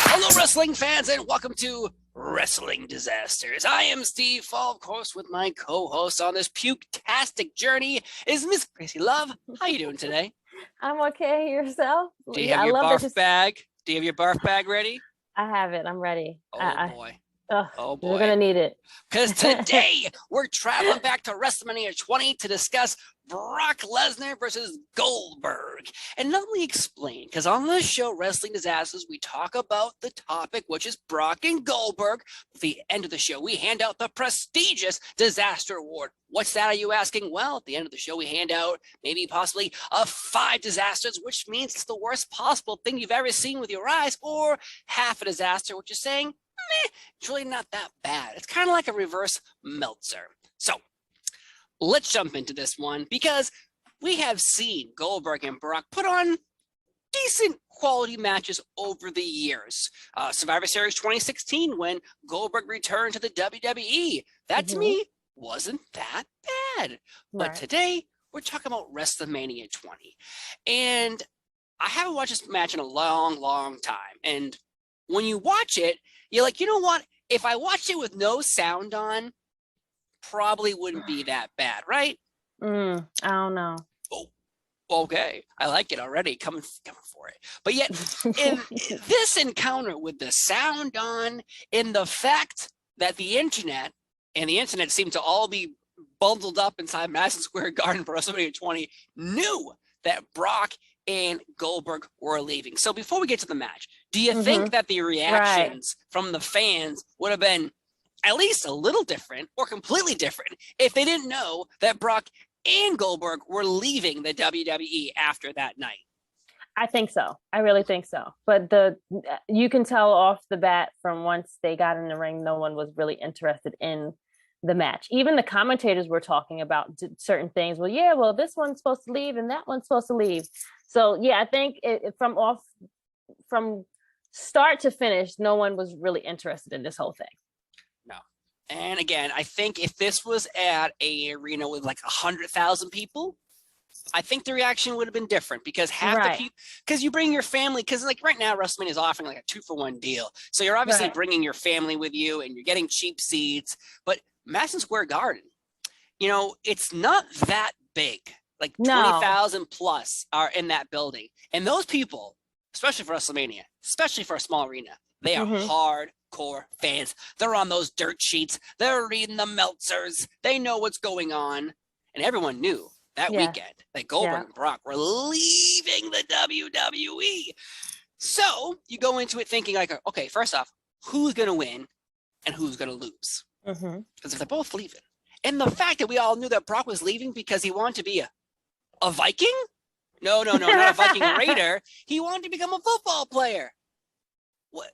Hello, wrestling fans, and welcome to Wrestling Disasters. I am Steve Fall, of course, with my co-host on this puke-tastic journey is Miss Gracie Love. How you doing today? I'm okay. Yourself? Do you have your barf bag? Do you have your barf bag ready? I have it. I'm ready. Oh, boy. Oh boy. We're going to need it. Because today we're traveling back to WrestleMania 20 to discuss Brock Lesnar versus Goldberg. And let me explain, because on this show, Wrestling Disasters, we talk about the topic, which is Brock and Goldberg. At the end of the show, we hand out the prestigious Disaster Award. What's that, are you asking? Well, at the end of the show, we hand out maybe possibly 5 disasters, which means it's the worst possible thing you've ever seen with your eyes, or half a disaster, which is saying, it's really not that bad. It's kind of like a reverse Meltzer. So let's jump into this one, because we have seen Goldberg and Brock put on decent quality matches over the years. Survivor Series 2016, when Goldberg returned to the WWE, that to me wasn't that bad. But today we're talking about WrestleMania 20. And I haven't watched this match in a long time. And when you watch it, you're like, you know what? If I watched it with no sound on, probably wouldn't be that bad, right? I don't know. Oh, okay. I like it already. Coming for it. But yet, in this encounter with the sound on, in the fact that the internet seemed to all be bundled up inside Madison Square Garden for WrestleMania 20, knew that Brock and Goldberg were leaving. So before we get to the match, do you think that the reactions from the fans would have been at least a little different or completely different if they didn't know that Brock and Goldberg were leaving the WWE after that night? I think so. I really think so. But you can tell off the bat from once they got in the ring, no one was really interested in the match. Even the commentators were talking about certain things. Well, this one's supposed to leave and that one's supposed to leave. So yeah, I think from start to finish, no one was really interested in this whole thing. No. And again, I think if this was at a arena with like 100,000 people, I think the reaction would have been different, because half the people, because you bring your family, because like right now WrestleMania is offering like a 2-for-1 deal. So you're obviously bringing your family with you and you're getting cheap seats. But Madison Square Garden, it's not that big. Like 20,000 plus are in that building. And those people, especially for WrestleMania, especially for a small arena, they are hardcore fans. They're on those dirt sheets. They're reading the Meltzers. They know what's going on. And everyone knew that weekend that Goldberg and Brock were leaving the WWE. So you go into it thinking like, okay, first off, who's going to win and who's going to lose? Because if they're both leaving. And the fact that we all knew that Brock was leaving because he wanted to be a Viking? No, not a Viking Raider. He wanted to become a football player. What?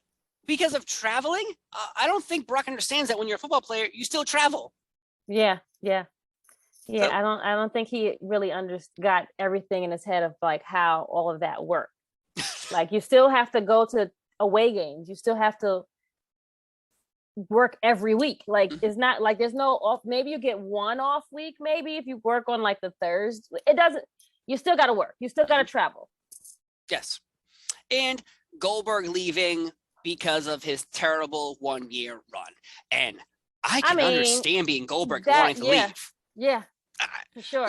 Because of traveling? I don't think Brock understands that when you're a football player, you still travel. Yeah. So, I don't think he really got everything in his head of like how all of that worked. Like you still have to go to away games. You still have to work every week. Like it's not like there's no off. Maybe you get one off week. Maybe if you work on like the Thursday, it doesn't. You still got to work. You still got to travel. Yes, and Goldberg leaving because of his terrible 1-year run, and I can understand being Goldberg wanting to leave. Yeah, for sure.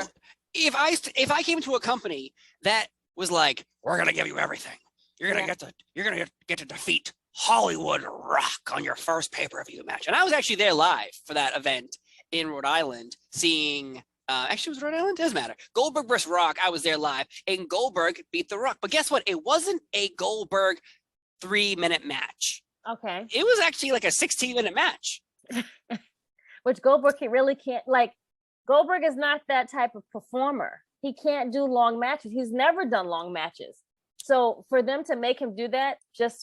If I came to a company that was like, we're gonna give you everything, you're gonna get to defeat Hollywood Rock on your first pay-per-view match. And I was actually there live for that event in Rhode Island, seeing, actually it was Rhode Island? Doesn't matter. Goldberg versus Rock, I was there live, and Goldberg beat The Rock. But guess what? It wasn't a Goldberg 3-minute match. Okay. It was actually like a 16-minute match. Which Goldberg really can't, like, Goldberg is not that type of performer. He can't do long matches. He's never done long matches. So for them to make him do that, it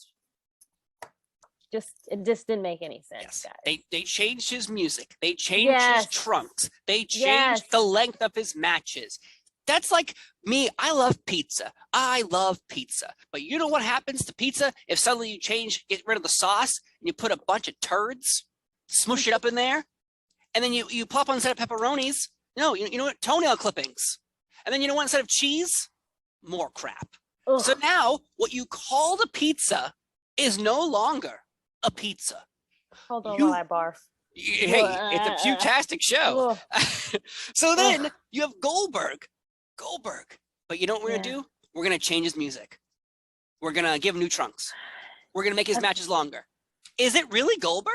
just didn't make any sense. Yes. Guys. They changed his music. They changed his trunks. They changed the length of his matches. That's like me. I love pizza. But you know what happens to pizza if suddenly you get rid of the sauce and you put a bunch of turds, smush it up in there, and then you pop on a set of pepperonis. No, you know what? Toenail clippings. And then you know what? Instead of cheese, more crap. Ugh. So now what you called a pizza is no longer a pizza. Hold on while I barf. Hey, it's a putastic show. So then you have Goldberg. But you know what we're going to do? We're going to change his music. We're going to give him new trunks. We're going to make his matches longer. Is it really Goldberg?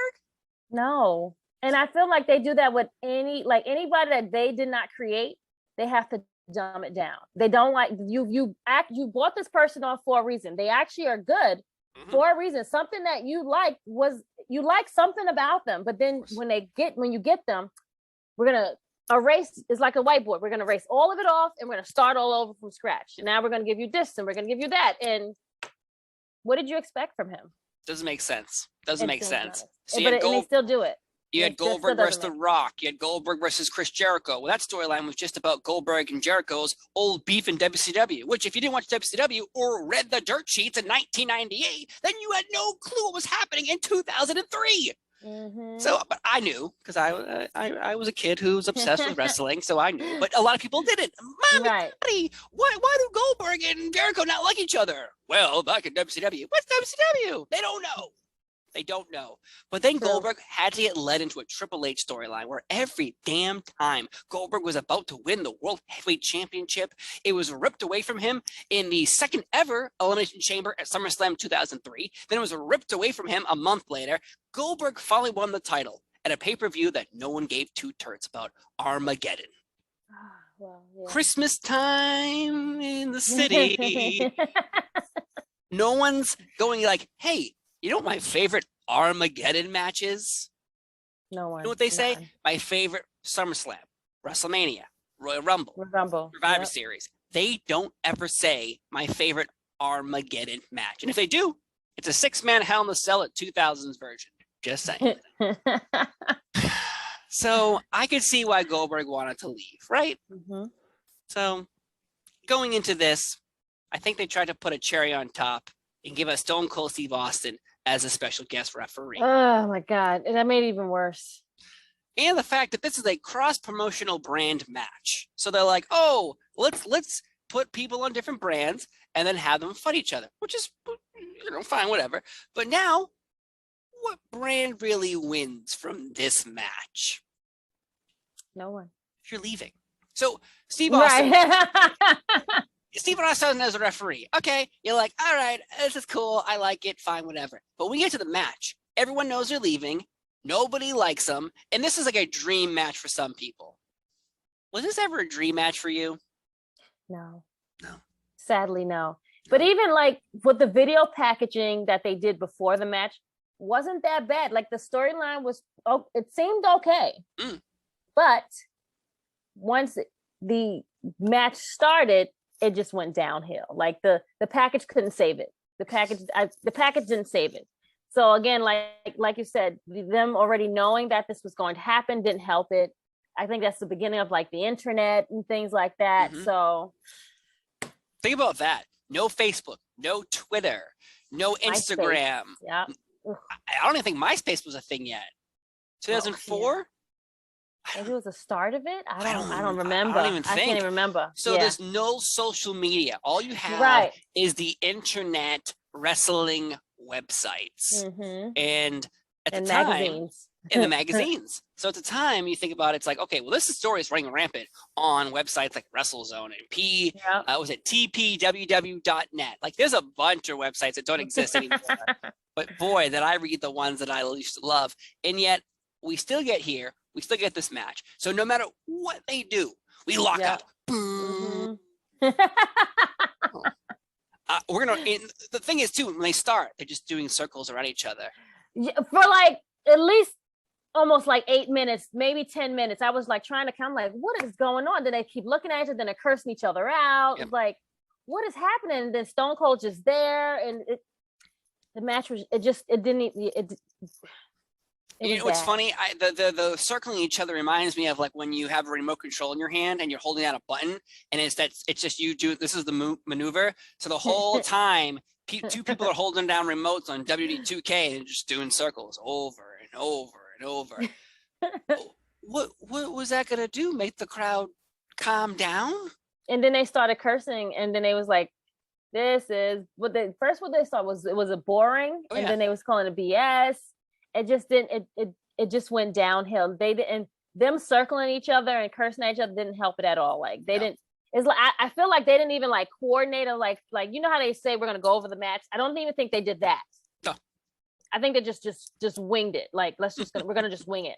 No. And I feel like they do that with anybody that they did not create, they have to dumb it down. They don't like you bought this person on for a reason. They actually are good for a reason. Something that you like something about them, but then when you get them, we're gonna erase. It's like a whiteboard. We're gonna erase all of it off, and we're gonna start all over from scratch. And now we're gonna give you this, and we're gonna give you that. And what did you expect from him? Doesn't make sense. Doesn't make sense. And they still do it. You had Goldberg versus The Rock. You had Goldberg versus Chris Jericho. Well, that storyline was just about Goldberg and Jericho's old beef in WCW, which if you didn't watch WCW or read the dirt sheets in 1998, then you had no clue what was happening in 2003. So, but I knew because I was a kid who was obsessed with wrestling, so I knew. But a lot of people didn't. Daddy, why do Goldberg and Jericho not like each other? Well, back in WCW. What's WCW? They don't know. They don't know. But then Goldberg had to get led into a Triple H storyline where every damn time Goldberg was about to win the World Heavyweight Championship, it was ripped away from him in the second ever Elimination Chamber at SummerSlam 2003. Then it was ripped away from him a month later. Goldberg finally won the title at a pay-per-view that no one gave two turds about, Armageddon. Christmas time in the city. No one's going like, hey, you know what my favorite Armageddon match is? No one. You know what they say? My favorite SummerSlam, WrestleMania, Royal Rumble, Survivor Series. They don't ever say my favorite Armageddon match. And if they do, it's a 6-man Hell in a Cell at 2000's version. Just saying. So I could see why Goldberg wanted to leave, right? So going into this, I think they tried to put a cherry on top and give us Stone Cold Steve Austin as a special guest referee. Oh my God. And that made it even worse. And the fact that this is a cross-promotional brand match. So they're like, oh, let's put people on different brands and then have them fight each other, which is, fine, whatever. But now, what brand really wins from this match? No one. If you're leaving. So Steve Austin. Right. Steve Austin as a referee. Okay, you're like, all right, this is cool. I like it. Fine, whatever. But when we get to the match, everyone knows they're leaving. Nobody likes them. And this is like a dream match for some people. Was this ever a dream match for you? No. Sadly, no. But even like with the video packaging that they did before the match, wasn't that bad. Like the storyline was, it seemed okay. But once the match started, it just went downhill. Like the package couldn't save it. The package didn't save it. So again, like you said, them already knowing that this was going to happen didn't help it. I think that's the beginning of like the internet and things like that. So think about that. No Facebook, no Twitter, no Instagram. Yeah. I don't even think MySpace was a thing yet. 2004? Maybe it was the start of it. I don't remember. I can't even remember. So there's no social media. All you have is the internet wrestling websites and at the time, magazines. In the magazines. So at the time you think about it, it's like, okay, well, this story is running rampant on websites like WrestleZone and was it tpww.net? Like there's a bunch of websites that don't exist anymore. But boy, that I read the ones that I used to love. And yet we still get here. We still get this match. So no matter what they do, we lock up. Boom. We're gonna. The thing is, too, when they start, they're just doing circles around each other for like at least almost like 8 minutes, maybe 10 minutes. I was like trying to count, like, what is going on? Then they keep looking at each other, then they're cursing each other out. It's like, what is happening? And then Stone Cold just there, and the match was. It didn't. You know what's funny? The circling each other reminds me of like when you have a remote control in your hand and you're holding down a button, and it's just you do this is the maneuver. So the whole time, two people are holding down remotes on WD 2K and just doing circles over and over and over. What was that gonna do? Make the crowd calm down? And then they started cursing, and then they was like, This is what they thought was it was a boring, and then they was calling it BS. It just didn't. It just went downhill. They didn't. Them circling each other and cursing at each other didn't help it at all. Like they didn't. It's like I feel like they didn't even like coordinate or like you know how they say we're gonna go over the match. I don't even think they did that. No. I think they just winged it. Like we're gonna just wing it.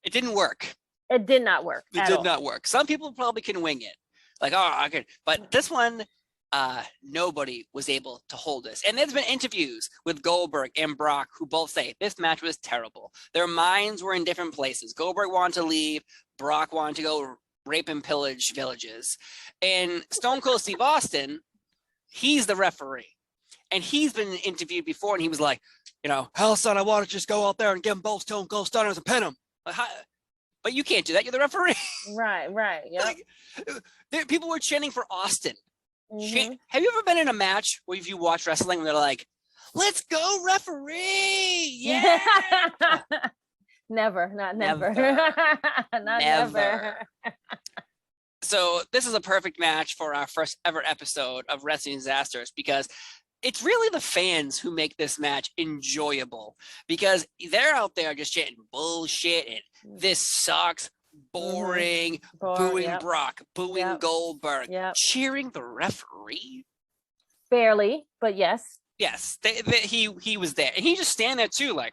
It didn't work. It did not work. It did not work. Some people probably can wing it. Like, oh, I could, but this one, nobody was able to hold this. And there's been interviews with Goldberg and Brock who both say this match was terrible. Their minds were in different places. Goldberg wanted to leave. Brock wanted to go rape and pillage villages. And Stone Cold Steve Austin, he's the referee. And he's been interviewed before, and he was like, you know, hell, son, I want to just go out there and give them both Stone Cold Stunners and pin them. Like, but you can't do that. You're the referee. Right. Yeah. Like, people were chanting for Austin. Mm-hmm. Have you ever been in a match where if you watch wrestling, they're like, let's go, referee. Yeah. Never. Never. So this is a perfect match for our first ever episode of Wrestling Disasters because it's really the fans who make this match enjoyable because they're out there just chanting bullshit and this sucks, boring, booing Brock, booing Goldberg, cheering the referee. Barely, but yes. Yes, he was there. And he just stand there too, like.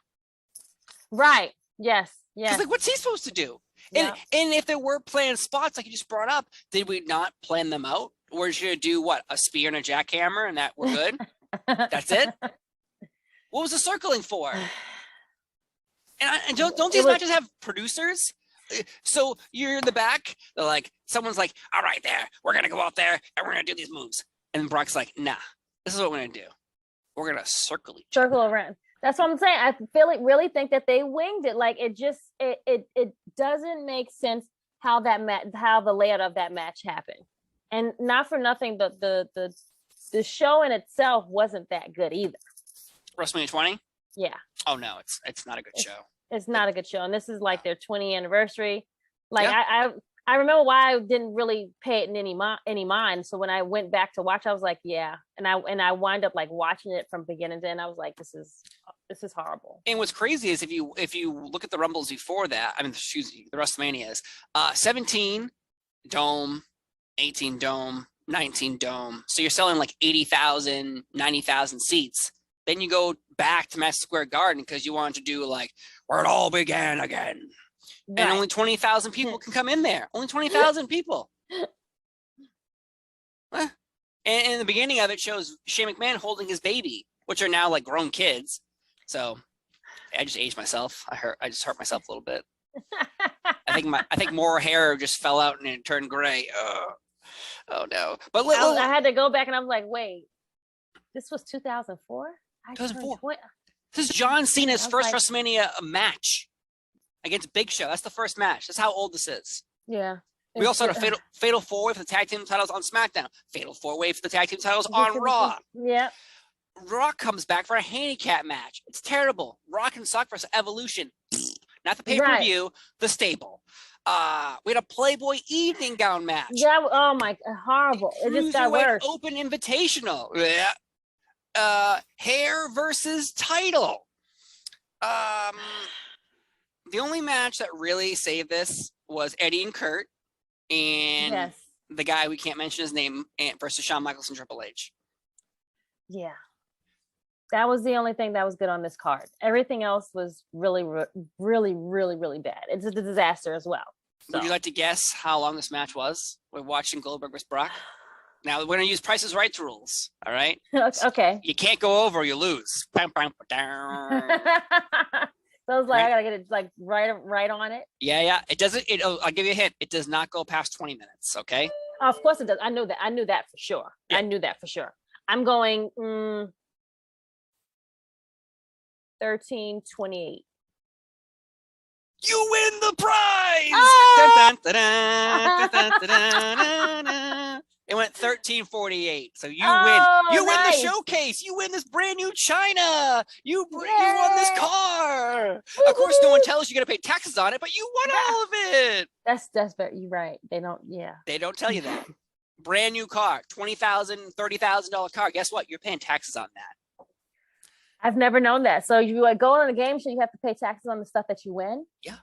Right, yes. Like, what's he supposed to do? And if there were planned spots like you just brought up, did we not plan them out? We're just gonna do what, a spear and a jackhammer, and that we're good. That's it. What was the circling for? And don't these matches have producers? So you're in the back. They're like, someone's like, all right, there, we're gonna go out there and we're gonna do these moves. And Brock's like, nah, this is what we're gonna do. We're gonna circle around. That's what I'm saying. I really think that they winged it. Like it just it doesn't make sense how the layout of that match happened. And not for nothing, but the show in itself wasn't that good either. WrestleMania 20? Yeah. Oh no, it's not a good show. It's not a good show, and this is like their 20th anniversary. Like I remember why I didn't really pay it any mind. So when I went back to watch, I was like, yeah, and I wind up like watching it from beginning to end. I was like, this is horrible. And what's crazy is if you look at the Rumbles before that, the WrestleManias, 17 dome. 18 dome, 19 dome. So you're selling like 80,000, 90,000 seats. Then you go back to Madison Square Garden because you wanted to do like where it all began again. Right. And only 20,000 people can come in there. Only 20,000 people. And in the beginning of it shows Shane McMahon holding his baby, which are now like grown kids. So I just aged myself. I just hurt myself a little bit. I think more hair just fell out and it turned gray. Oh no! But I had to go back and I was like, wait, this was 2004. 2004. This is John Cena's first WrestleMania match against Big Show. That's the first match. That's how old this is. Yeah. We also had a fatal 4-way for the tag team titles on SmackDown. Fatal 4-way for the tag team titles on Raw. Yeah. Rock comes back for a handicap match. It's terrible. Rock and Sock versus Evolution. Not the pay-per-view, the stable. We had a Playboy evening gown match. Yeah, oh my, horrible. It just got worse. Open Invitational. Yeah. Hair versus title. The only match that really saved this was Eddie and Kurt and the guy we can't mention his name versus Shawn Michaels and Triple H. Yeah. That was the only thing that was good on this card. Everything else was really, really, really, really bad. It's a disaster as well. So. Would you like to guess how long this match was? We're watching Goldberg versus Brock. Now we're going to use Price is Right rules. All right. Okay. You can't go over, or you lose. So I was like, I gotta get it like right on it. Yeah. It doesn't. I'll give you a hint. It does not go past 20 minutes. Okay. Of course it does. I knew that. I knew that for sure. Yeah. I knew that for sure. I'm going 13:28. You win the prize! It went 13:48. So you win. You win the showcase. You win this brand new China. You won this car. Woo-hoo. Of course, no one tells you got to pay taxes on it, but you won all of it. That's very. You're right. They don't. Yeah. They don't tell you that. brand new car, $20,000, $30,000 car. Guess what? You're paying taxes on that. I've never known that. So you like go on a game show, you have to pay taxes on the stuff that you win. Yeah.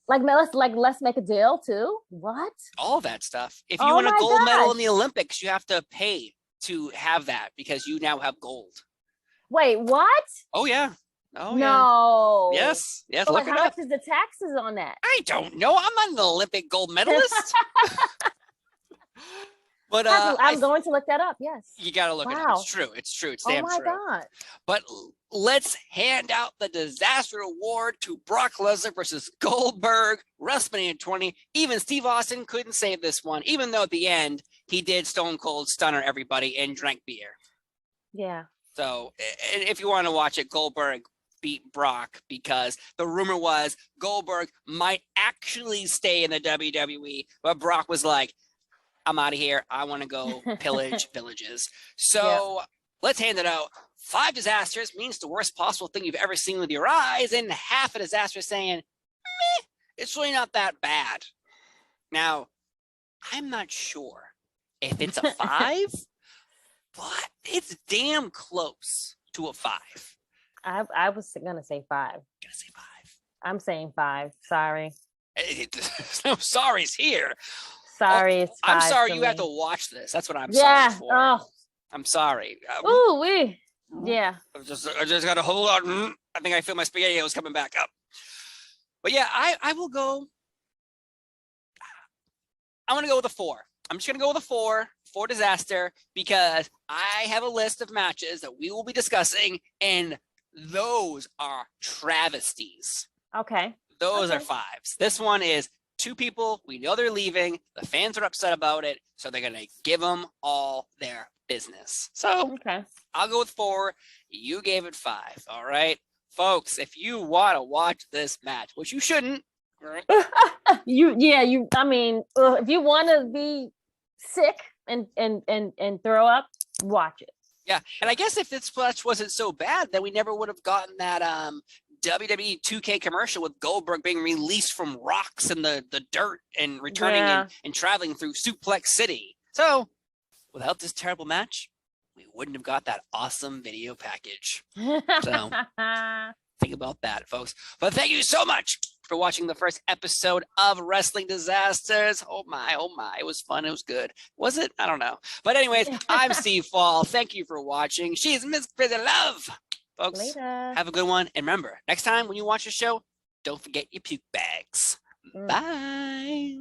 Let's make a deal too. What? All that stuff. If you win a gold medal in the Olympics, you have to pay to have that because you now have gold. Wait, what? Oh yeah. Oh no. Yeah. Yes. Yes. So, look how much is the taxes on that? I don't know. I'm not an Olympic gold medalist. But I'm going to look that up. Yes. You got to look it up. It's true. It's true. It's damn true. Oh my God. But let's hand out the disaster award to Brock Lesnar versus Goldberg, WrestleMania 20. Even Steve Austin couldn't save this one, even though at the end he did Stone Cold Stunner everybody and drank beer. Yeah. So if you want to watch it, Goldberg beat Brock because the rumor was Goldberg might actually stay in the WWE, but Brock was like, I'm out of here. I want to go pillage villages. So let's hand it out. 5 disasters means the worst possible thing you've ever seen with your eyes, and half a disaster saying, meh, it's really not that bad. Now, I'm not sure if it's a 5, but it's damn close to a 5. I was gonna say 5. Gonna say 5. I'm saying 5. Sorry. There's no sorries here. Sorry, it's 5. I'm sorry you have to watch this. That's what I'm sorry for. Oh. I'm sorry. Yeah. I just got to hold on. I think I feel my SpaghettiOs coming back up. But yeah, I will go. I'm going to go with a 4. I'm just going to go with a 4 for disaster because I have a list of matches that we will be discussing, and those are travesties. Okay. Those are 5s. This one is 2 people, we know they're leaving, the fans are upset about it, so they're going to give them all their business. So I'll go with 4. You gave it 5. All right, folks, if you want to watch this match, which you shouldn't. Right? I mean, if you want to be sick and throw up, watch it. Yeah, and I guess if this match wasn't so bad, then we never would have gotten that WWE 2K commercial with Goldberg being released from rocks in the dirt and returning and traveling through Suplex City. So without this terrible match, we wouldn't have got that awesome video package. So think about that, folks. But thank you so much for watching the first episode of Wrestling Disasters. Oh my, it was fun. It was good. Was it? I don't know. But anyways, I'm Steve Fall. Thank you for watching. She's Miss Crazy Love. Folks, later. Have a good one. And remember, next time when you watch the show, don't forget your puke bags. Bye.